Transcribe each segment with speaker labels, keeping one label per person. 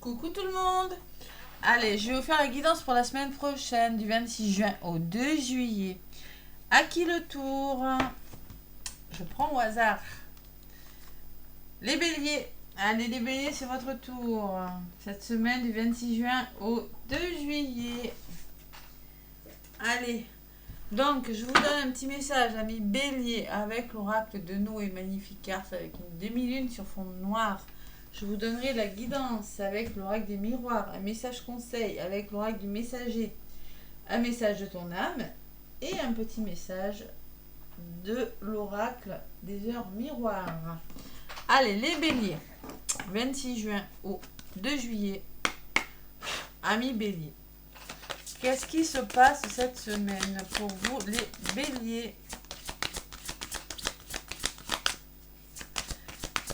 Speaker 1: Coucou tout le monde. Allez, je vais vous faire la guidance pour la semaine prochaine, du 26 juin au 2 juillet. À qui le tour? Je prends au hasard. Les béliers. Allez, les béliers, c'est votre tour. Cette semaine, du 26 juin au 2 juillet. Allez. Donc, je vous donne un petit message, amis béliers, avec l'oracle de Noé, magnifique carte, avec une demi-lune sur fond noir. Je vous donnerai la guidance avec l'oracle des miroirs, un message conseil avec l'oracle du messager, un message de ton âme et un petit message de l'oracle des heures miroirs. Allez, les béliers, 26 juin au 2 juillet, amis béliers. Qu'est-ce qui se passe cette semaine pour vous, les béliers?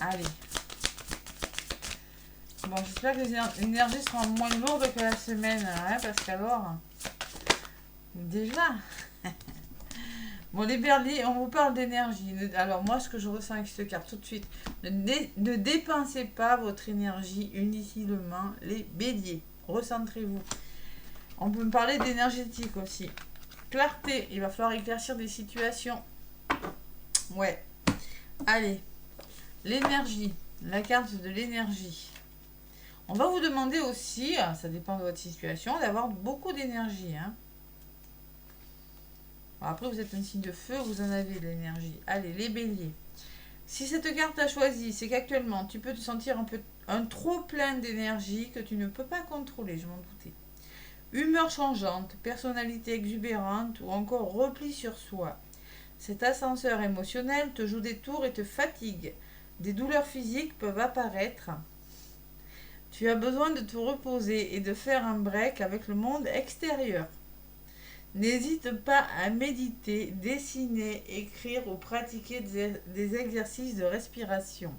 Speaker 1: Allez. Bon, j'espère que les énergies seront moins lourdes que la semaine, hein, parce qu'alors, déjà. Bon, les béliers, on vous parle d'énergie. Alors, moi, ce que je ressens avec cette carte tout de suite, ne dépensez pas votre énergie inutilement, les béliers. Recentrez-vous. On peut me parler d'énergétique aussi. Clarté, il va falloir éclaircir des situations. Ouais. Allez. L'énergie, la carte de l'énergie. On va vous demander aussi, ça dépend de votre situation, d'avoir beaucoup d'énergie. Hein. Bon, après, vous êtes un signe de feu, vous en avez de l'énergie. Allez, les béliers. Si cette carte a choisi, c'est qu'actuellement, tu peux te sentir un trop plein d'énergie que tu ne peux pas contrôler, je m'en doutais. Humeur changeante, personnalité exubérante ou encore repli sur soi. Cet ascenseur émotionnel te joue des tours et te fatigue. Des douleurs physiques peuvent apparaître. Tu as besoin de te reposer et de faire un break avec le monde extérieur. N'hésite pas à méditer, dessiner, écrire ou pratiquer des exercices de respiration.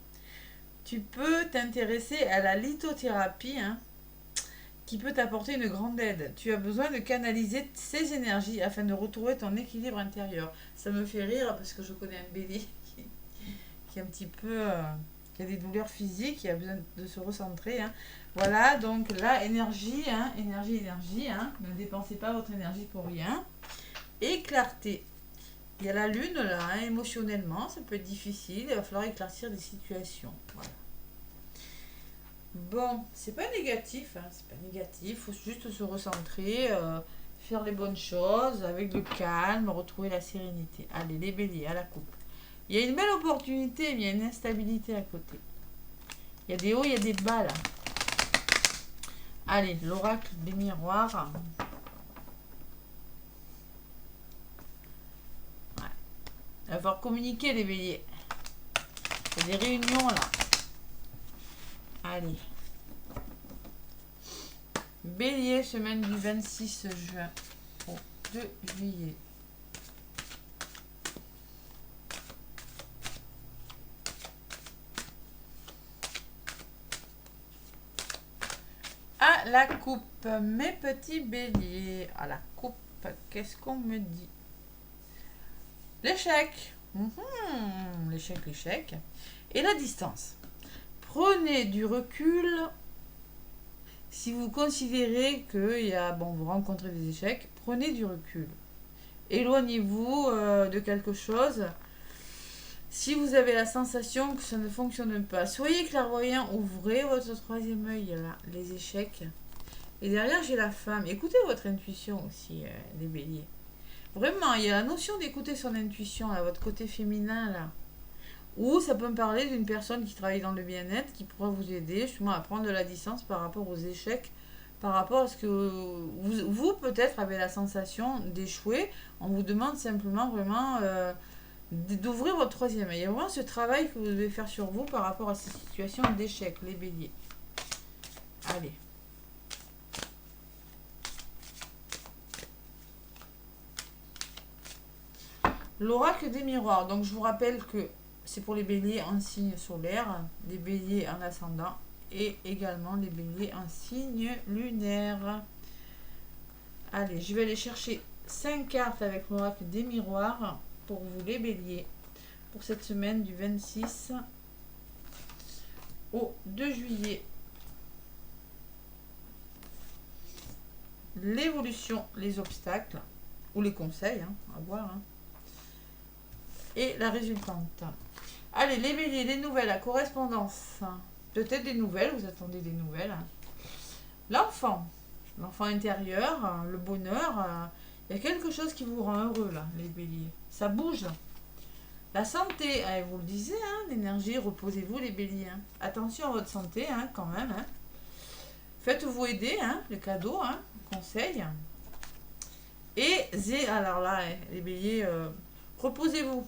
Speaker 1: Tu peux t'intéresser à la lithothérapie, qui peut t'apporter une grande aide. Tu as besoin de canaliser ces énergies afin de retrouver ton équilibre intérieur. Ça me fait rire parce que je connais un bélier qui est un petit peu... qui a des douleurs physiques, qui a besoin de se recentrer. Voilà, donc là, énergie, énergie. Ne dépensez pas votre énergie pour rien. Et clarté. Il y a la lune là, émotionnellement, ça peut être difficile. Il va falloir éclaircir des situations. Voilà. Bon, c'est pas négatif, c'est pas négatif. Il faut juste se recentrer, faire les bonnes choses avec le calme, retrouver la sérénité. Allez, les béliers, à la coupe. Il y a une belle opportunité, mais il y a une instabilité à côté. Il y a des hauts, il y a des bas là. Allez, l'oracle des miroirs. Ouais. Il va falloir communiquer les béliers. Il y a des réunions là. Allez. Bélier, semaine du 26 juin au 2 juillet. À la coupe, mes petits béliers. À la coupe, qu'est-ce qu'on me dit? L'échec. L'échec. Et la distance. Prenez du recul si vous considérez que vous rencontrez des échecs. Prenez du recul. Éloignez-vous de quelque chose si vous avez la sensation que ça ne fonctionne pas. Soyez clairvoyant, ouvrez votre troisième œil, là, les échecs. Et derrière, j'ai la femme. Écoutez votre intuition aussi, les béliers. Vraiment, il y a la notion d'écouter son intuition, là, votre côté féminin, là. Ou ça peut me parler d'une personne qui travaille dans le bien-être, qui pourra vous aider justement à prendre de la distance par rapport aux échecs, par rapport à ce que vous peut-être avez la sensation d'échouer. On vous demande simplement vraiment d'ouvrir votre troisième œil. Il y a vraiment ce travail que vous devez faire sur vous par rapport à ces situations d'échec, les béliers. Allez. L'oracle des miroirs. Donc je vous rappelle que c'est pour les béliers en signe solaire, les béliers en ascendant et également les béliers en signe lunaire. Allez, je vais aller chercher 5 cartes avec l'oracle des miroirs pour vous les béliers pour cette semaine du 26 au 2 juillet. l'évolution, les obstacles, ou les conseils, hein, à voir. Hein. Et la résultante. Allez, les béliers, les nouvelles, la correspondance. Peut-être des nouvelles, vous attendez des nouvelles. L'enfant, l'enfant intérieur, le bonheur. Il y a quelque chose qui vous rend heureux, là, les béliers. Ça bouge. La santé, vous le disiez, hein, l'énergie, reposez-vous, les béliers. Hein. Attention à votre santé, hein, quand même. Hein. Faites-vous aider, hein, les cadeaux, hein, conseils. Et, alors là, les béliers, reposez-vous.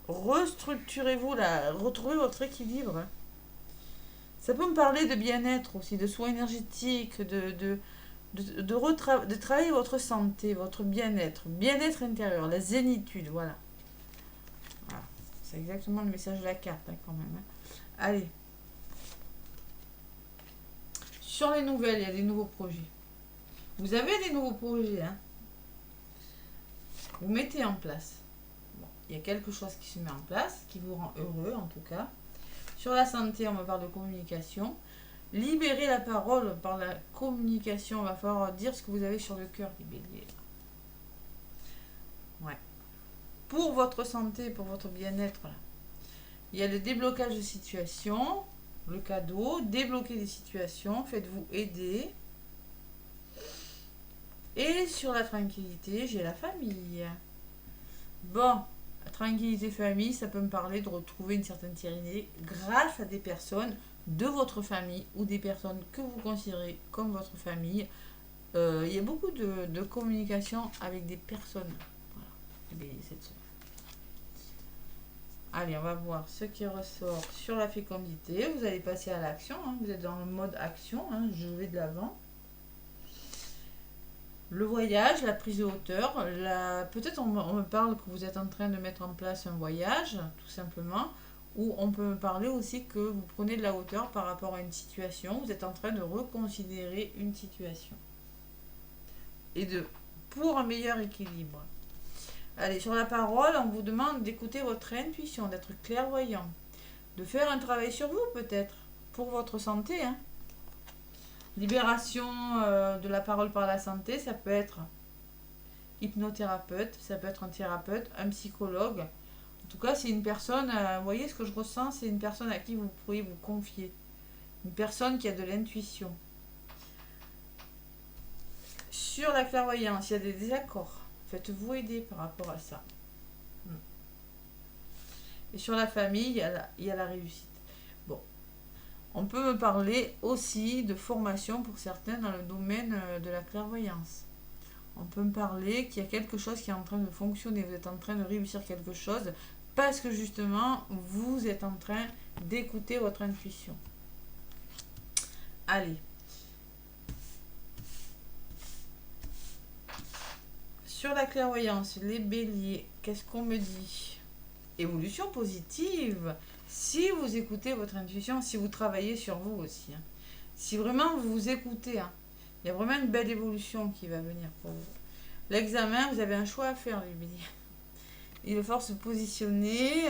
Speaker 1: Restructurez-vous, là, retrouvez votre équilibre. Hein. Ça peut me parler de bien-être aussi, de soins énergétiques, de travailler votre santé, votre bien-être intérieur, la zénitude, voilà. Voilà. C'est exactement le message de la carte, hein, quand même. Hein. Allez. Sur les nouvelles, il y a des nouveaux projets. Vous avez des nouveaux projets, hein. Vous mettez en place. Bon, il y a quelque chose qui se met en place, qui vous rend heureux, en tout cas. Sur la santé, on me parle de communication. Libérer la parole par la communication. Il va falloir dire ce que vous avez sur le cœur, les béliers. Ouais. Pour votre santé, pour votre bien-être, là. Il y a le déblocage de situations, le cadeau, débloquer des situations, faites-vous aider. Et sur la tranquillité, j'ai la famille. Bon, la tranquillité famille, ça peut me parler de retrouver une certaine sérénité grâce à des personnes de votre famille ou des personnes que vous considérez comme votre famille. Il y a beaucoup de communication avec des personnes. Voilà, cette semaine. Allez, on va voir ce qui ressort sur la fécondité. Vous allez passer à l'action. Hein. Vous êtes dans le mode action. Hein. Je vais de l'avant. Le voyage, la prise de hauteur. Peut-être on me parle que vous êtes en train de mettre en place un voyage, tout simplement. Ou on peut me parler aussi que vous prenez de la hauteur par rapport à une situation. Vous êtes en train de reconsidérer une situation. Et pour un meilleur équilibre. Allez, sur la parole, on vous demande d'écouter votre intuition, d'être clairvoyant, de faire un travail sur vous peut-être, pour votre santé. Hein. Libération de la parole par la santé, ça peut être hypnothérapeute, ça peut être un thérapeute, un psychologue. En tout cas, c'est une personne, vous voyez ce que je ressens, c'est une personne à qui vous pourriez vous confier. Une personne qui a de l'intuition. Sur la clairvoyance, il y a des désaccords. Faites-vous aider par rapport à ça. Et sur la famille, il y a la réussite. Bon. On peut me parler aussi de formation pour certains dans le domaine de la clairvoyance. On peut me parler qu'il y a quelque chose qui est en train de fonctionner. Vous êtes en train de réussir quelque chose parce que justement, vous êtes en train d'écouter votre intuition. Allez. Sur la clairvoyance, les béliers, qu'est-ce qu'on me dit? Évolution positive. Si vous écoutez votre intuition, si vous travaillez sur vous aussi, hein. Si vraiment vous vous écoutez, hein, il y a vraiment une belle évolution qui va venir pour vous. L'examen, vous avez un choix à faire, les béliers. Il va falloir se positionner.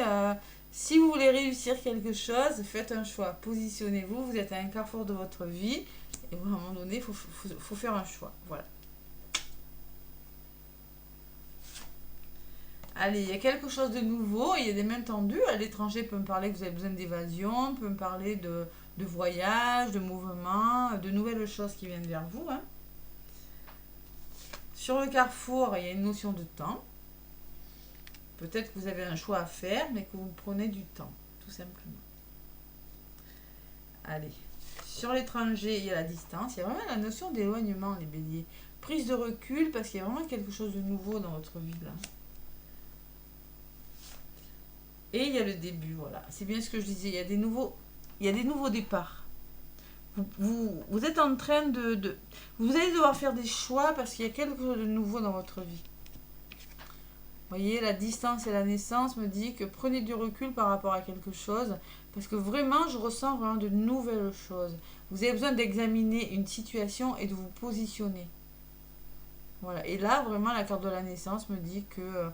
Speaker 1: Si vous voulez réussir quelque chose, faites un choix. Positionnez-vous. Vous êtes à un carrefour de votre vie. Et à un moment donné, il faut faire un choix. Voilà. Allez, il y a quelque chose de nouveau, il y a des mains tendues. À l'étranger, peut me parler que vous avez besoin d'évasion, peut me parler de voyage, de mouvement, de nouvelles choses qui viennent vers vous. Hein. Sur le carrefour, il y a une notion de temps. Peut-être que vous avez un choix à faire, mais que vous prenez du temps, tout simplement. Allez. Sur l'étranger, il y a la distance. Il y a vraiment la notion d'éloignement, les béliers. Prise de recul, parce qu'il y a vraiment quelque chose de nouveau dans votre vie, là. Et il y a le début, voilà. C'est bien ce que je disais. Il y a des nouveaux départs. Vous êtes en train vous allez devoir faire des choix parce qu'il y a quelque chose de nouveau dans votre vie. Vous voyez, la distance et la naissance me dit que prenez du recul par rapport à quelque chose. Parce que vraiment, je ressens vraiment de nouvelles choses. Vous avez besoin d'examiner une situation et de vous positionner. Voilà. Et là, vraiment, la carte de la naissance me dit que...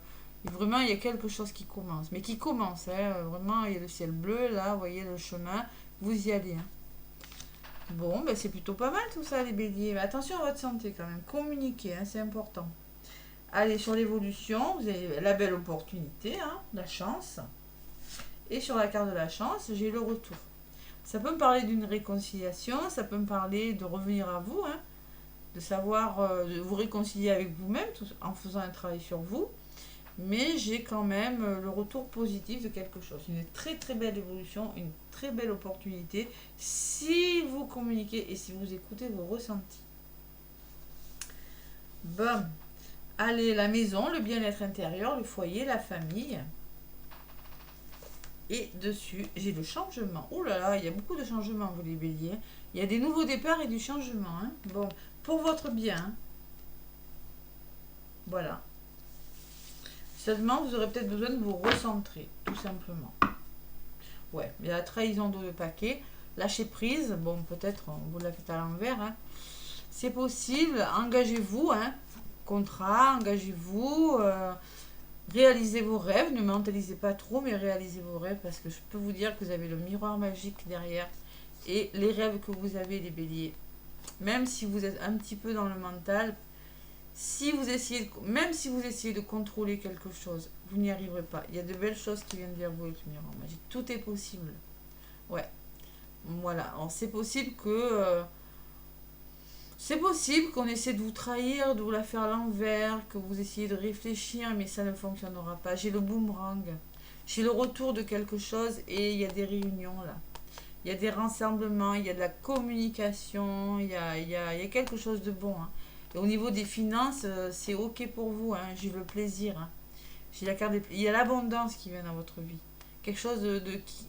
Speaker 1: vraiment, il y a quelque chose qui commence. Mais qui commence, hein. Vraiment, il y a le ciel bleu, là, vous voyez le chemin. Vous y allez. Hein. Bon, ben c'est plutôt pas mal tout ça, les béliers. Mais attention à votre santé quand même. Communiquez, hein, c'est important. Allez, sur l'évolution, vous avez la belle opportunité, hein, la chance. Et sur la carte de la chance, j'ai le retour. Ça peut me parler d'une réconciliation, ça peut me parler de revenir à vous, hein, de savoir, de vous réconcilier avec vous-même en faisant un travail sur vous. Mais j'ai quand même le retour positif de quelque chose. Une très très belle évolution, une très belle opportunité si vous communiquez et si vous écoutez vos ressentis. Bon, allez, la maison, le bien-être intérieur, le foyer, la famille. Et dessus, j'ai le changement. Oh là là, il y a beaucoup de changements, vous les béliers. Il y a des nouveaux départs et du changement. Hein. Bon, pour votre bien. Hein. Voilà. Seulement, vous aurez peut-être besoin de vous recentrer, tout simplement. Ouais, il y a la trahison de paquet. Lâcher prise, bon, peut-être vous la faites à l'envers. Hein. C'est possible, engagez-vous. Hein. Contrat, engagez-vous. Réalisez vos rêves, ne mentalisez pas trop, mais réalisez vos rêves parce que je peux vous dire que vous avez le miroir magique derrière et les rêves que vous avez, les béliers. Même si vous êtes un petit peu dans le mental, même si vous essayez de contrôler quelque chose, vous n'y arriverez pas. Il y a de belles choses qui viennent vers vous avec le miroir magique. Tout est possible. Ouais. Voilà. Alors, c'est possible qu'on essaie de vous trahir, de vous la faire à l'envers, que vous essayez de réfléchir, mais ça ne fonctionnera pas. J'ai le boomerang. J'ai le retour de quelque chose et il y a des réunions là. Il y a des rassemblements, il y a de la communication, il y a quelque chose de bon. Hein. Et au niveau des finances, c'est OK pour vous. Hein. J'ai le plaisir. Hein. J'ai la carte il y a l'abondance qui vient dans votre vie. Quelque chose qui...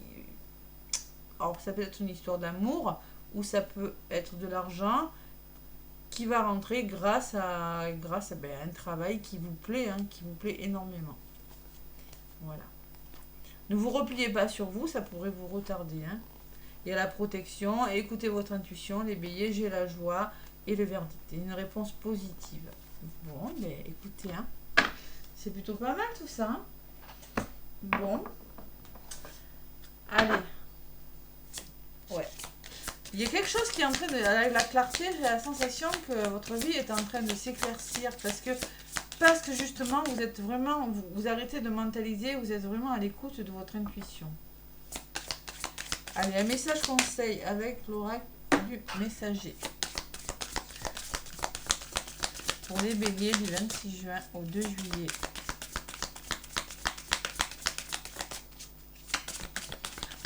Speaker 1: Alors, ça peut être une histoire d'amour ou ça peut être de l'argent qui va rentrer grâce à un travail qui vous plaît, hein, qui vous plaît énormément. Voilà. Ne vous repliez pas sur vous, ça pourrait vous retarder. Hein. Il y a la protection, écoutez votre intuition, les béliers, j'ai la joie et le verdict. Une réponse positive. Bon, mais écoutez, hein, c'est plutôt pas mal tout ça. Hein. Bon. Allez. Ouais. Il y a quelque chose qui est en train de... Avec la clarté, j'ai la sensation que votre vie est en train de s'éclaircir parce que justement, vous êtes vraiment... Vous arrêtez de mentaliser, vous êtes vraiment à l'écoute de votre intuition. Allez, un message conseil avec l'oracle du messager. Pour les béliers du 26 juin au 2 juillet.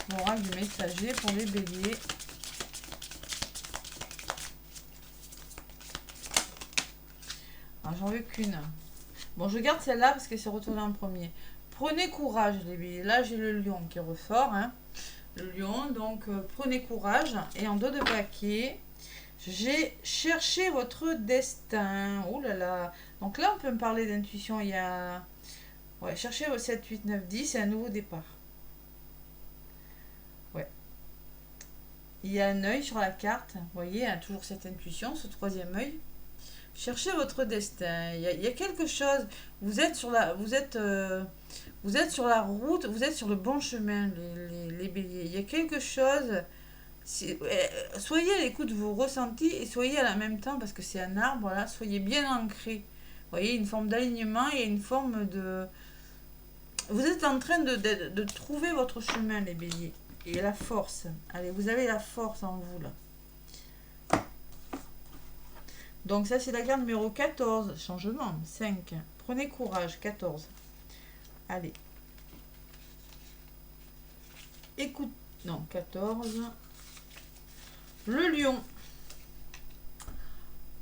Speaker 1: L'oracle du messager pour les béliers. J'en veux qu'une. Bon, je garde celle-là parce qu'elle s'est retournée en premier. Prenez courage, les béliers. Là, j'ai le lion qui ressort. Hein. Le lion, donc prenez courage. Et en dos de paquet, j'ai cherché votre destin. Oh là là. Donc là, on peut me parler d'intuition. Il y a... Ouais, cherchez au 7, 8, 9, 10. C'est un nouveau départ. Ouais. Il y a un œil sur la carte. Vous voyez, hein, toujours cette intuition, ce troisième œil. Cherchez votre destin. Il y a quelque chose. Vous êtes sur la route. Vous êtes sur le bon chemin, les béliers. Il y a quelque chose. Soyez à l'écoute de vos ressentis et soyez à la même temps, parce que c'est un arbre, là, soyez bien ancrés. Vous voyez, une forme d'alignement et une forme de... Vous êtes en train de trouver votre chemin, les béliers. Et la force. Allez, vous avez la force en vous, là. Donc ça, c'est la carte numéro 14. Changement. 5. Prenez courage. 14. Allez. Écoute. Non, 14. Le lion.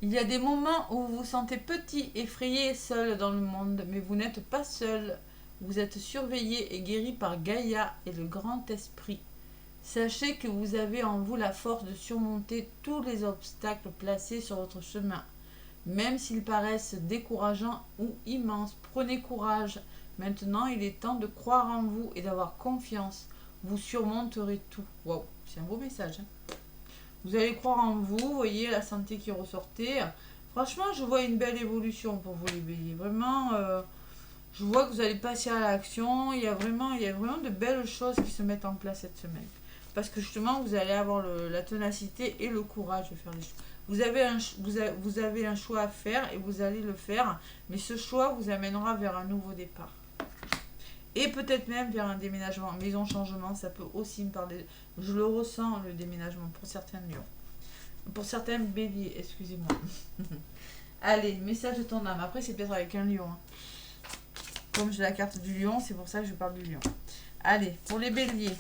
Speaker 1: Il y a des moments où vous vous sentez petit, effrayé et seul dans le monde, mais vous n'êtes pas seul. Vous êtes surveillé et guéri par Gaïa et le grand esprit. Sachez que vous avez en vous la force de surmonter tous les obstacles placés sur votre chemin, même s'ils paraissent décourageants ou immenses. Prenez courage. Maintenant, il est temps de croire en vous et d'avoir confiance. Vous surmonterez tout. Waouh, c'est un beau message. Hein. Vous allez croire en vous, vous voyez la santé qui ressortait. Franchement, je vois une belle évolution pour vous les béliers. Vraiment, je vois que vous allez passer à l'action. Il y a vraiment de belles choses qui se mettent en place cette semaine. parce que justement, vous allez avoir la ténacité et le courage de faire les choses. Vous avez un choix à faire et vous allez le faire, mais ce choix vous amènera vers un nouveau départ. Et peut-être même vers un déménagement. Maison changement, ça peut aussi me parler. Je le ressens, le déménagement, pour certains lions. Pour certains béliers, excusez-moi. Allez, message de ton âme. Après, c'est peut-être avec un lion. Hein. Comme j'ai la carte du lion, c'est pour ça que je parle du lion. Allez, pour les béliers,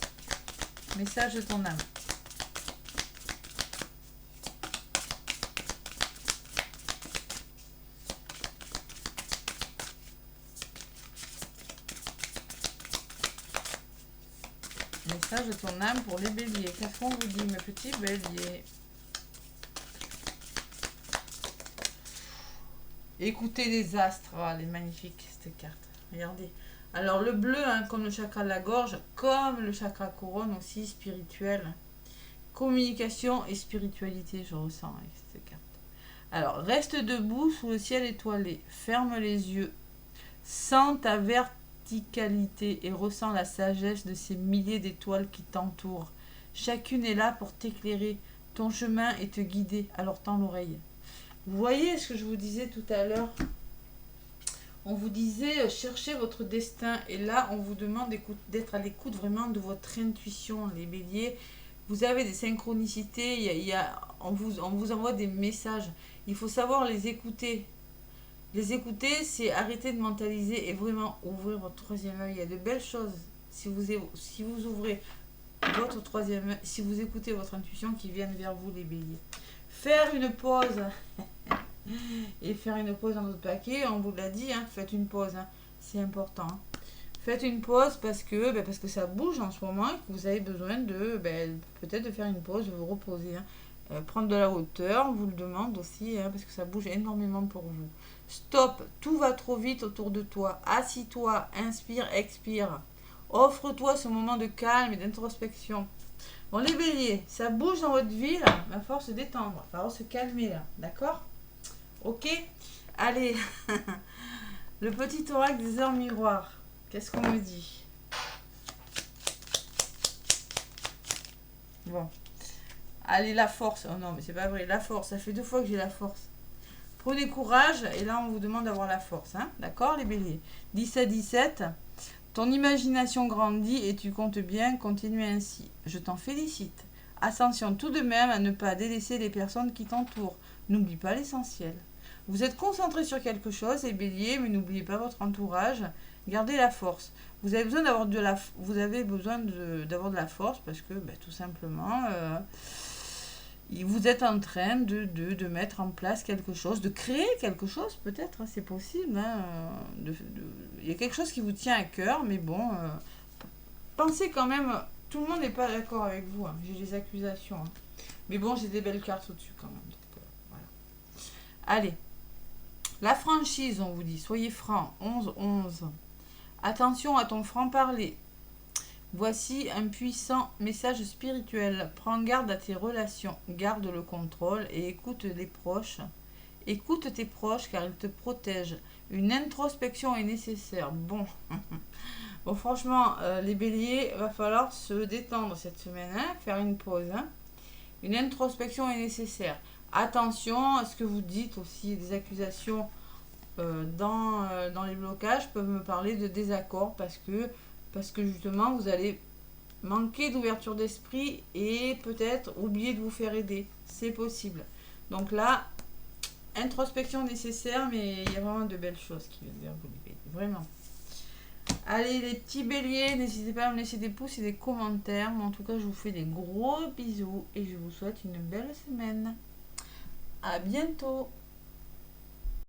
Speaker 1: message de ton âme. Message de ton âme pour les béliers. Qu'est-ce qu'on vous dit, mes petits béliers? Écoutez les astres. Oh, elle est magnifique, cette carte. Regardez. Alors, le bleu, hein, comme le chakra de la gorge, comme le chakra couronne aussi, spirituel. Communication et spiritualité, je ressens avec cette carte. Alors, reste debout sous le ciel étoilé. Ferme les yeux. Sens ta verticalité et ressens la sagesse de ces milliers d'étoiles qui t'entourent. Chacune est là pour t'éclairer ton chemin et te guider. Alors, tends l'oreille. Vous voyez ce que je vous disais tout à l'heure? On vous disait cherchez votre destin. Et là, on vous demande d'être à l'écoute vraiment de votre intuition, les béliers. Vous avez des synchronicités, on vous envoie des messages. Il faut savoir les écouter. Les écouter, c'est arrêter de mentaliser et vraiment ouvrir votre troisième œil. Il y a de belles choses. Si vous ouvrez votre troisième œil, si vous écoutez votre intuition qui viennent vers vous, les béliers. Faire une pause. Et faire une pause dans notre paquet, on vous l'a dit, hein, faites une pause. Hein, c'est important. Hein. Faites une pause parce que ça bouge en ce moment et que vous avez besoin de peut-être de faire une pause, de vous reposer. Hein. Prendre de la hauteur, on vous le demande aussi, hein, parce que ça bouge énormément pour vous. Stop, tout va trop vite autour de toi. Assis-toi, inspire, expire. Offre-toi ce moment de calme et d'introspection. Bon, les béliers, ça bouge dans votre vie, là. Il va falloir se détendre, il va falloir se calmer, là. D'accord? Ok? Allez. Le petit oracle des heures miroirs. Qu'est-ce qu'on me dit? Bon. Allez, la force. Oh non, mais c'est pas vrai. La force. Ça fait 2 fois que j'ai la force. Prenez courage. Et là, on vous demande d'avoir la force. Hein? D'accord, les béliers? 10 à 17. Ton imagination grandit et tu comptes bien continuer ainsi. Je t'en félicite. Attention tout de même à ne pas délaisser les personnes qui t'entourent. N'oublie pas l'essentiel. Vous êtes concentré sur quelque chose, les béliers, mais n'oubliez pas votre entourage. Gardez la force. Vous avez besoin d'avoir de la force parce que tout simplement, vous êtes en train de mettre en place quelque chose, de créer quelque chose peut-être, hein, c'est possible. Hein, il y a quelque chose qui vous tient à cœur, mais bon, pensez quand même, tout le monde n'est pas d'accord avec vous. Hein, j'ai des accusations. Hein, mais bon, j'ai des belles cartes au-dessus quand même. Donc, voilà. Allez. La franchise, on vous dit, soyez franc, 11-11. Attention à ton franc-parler. Voici un puissant message spirituel. Prends garde à tes relations, garde le contrôle et écoute les proches. Écoute tes proches car ils te protègent. Une introspection est nécessaire. Bon, bon franchement, les béliers, il va falloir se détendre cette semaine, hein, faire une pause. Hein. Une introspection est nécessaire. Attention à ce que vous dites aussi, des accusations dans les blocages peuvent me parler de désaccord parce que justement vous allez manquer d'ouverture d'esprit et peut-être oublier de vous faire aider. C'est possible. Donc là, introspection nécessaire, mais il y a vraiment de belles choses qui viennent vers vous, les béliers. Vraiment. Allez, les petits béliers, n'hésitez pas à me laisser des pouces et des commentaires. Mais en tout cas, je vous fais des gros bisous et je vous souhaite une belle semaine. À bientôt.